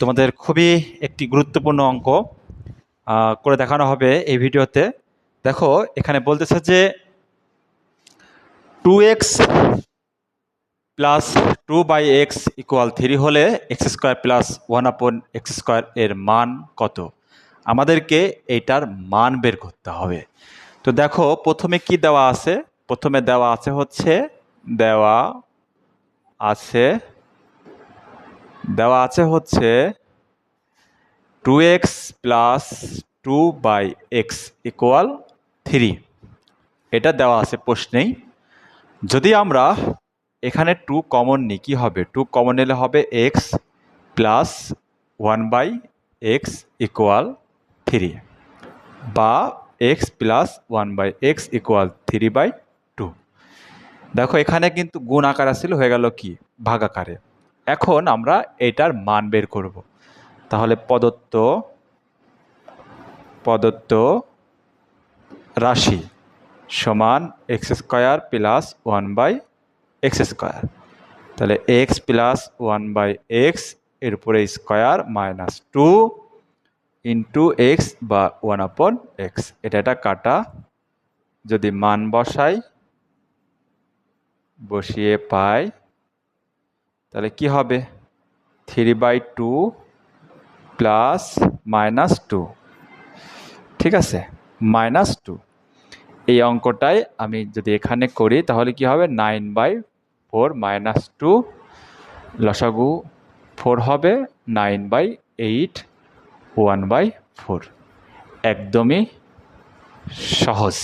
তোমাদের খুবই একটি গুরুত্বপূর্ণ অঙ্ক করে দেখানো হবে এই ভিডিওতে। দেখো এখানে বলতেছে যে 2x প্লাস 2/x ইকুয়াল 3 হলে x² প্লাস 1/x² এর মান কত? আমাদেরকে এইটার মান বের করতে হবে। তো দেখো প্রথমে কি দেওয়া আছে, প্রথমে দেওয়া আছে হচ্ছে হচ্ছে 2x প্লাস 2/x ইকুয়াল 3, এটা দেওয়া আছে প্রশ্নেই। যদি আমরা এখানে 2 কমন নিই কি হবে? 2 কমন নিলে হবে x প্লাস 1/x ইকুয়াল 3 বা x প্লাস 1/x ইকুয়াল 3/2। দেখো এখানে কিন্তু গুণ আকার ছিল, হয়ে গেল কি ভাগ আকারে। এখন আমরা এটার মান বের করব। তাহলে প্রদত্ত রাশি সমান x² প্লাস 1/x²। তাহলে x প্লাস 1/x এর উপরে স্কোয়ার মাইনাস 2 ইন্টু x বা 1/x। এটা কাটা, যদি মান বসিয়ে পাই তাহলে কি হবে? 3/2 প্লাস -2, ঠিক আছে, -2। এই অঙ্কটাই আমি যদি এখানে করি তাহলে কি হবে? 9/4 -2 লসাগু 4 হবে, 9/8 1/4। একদমই সহজ।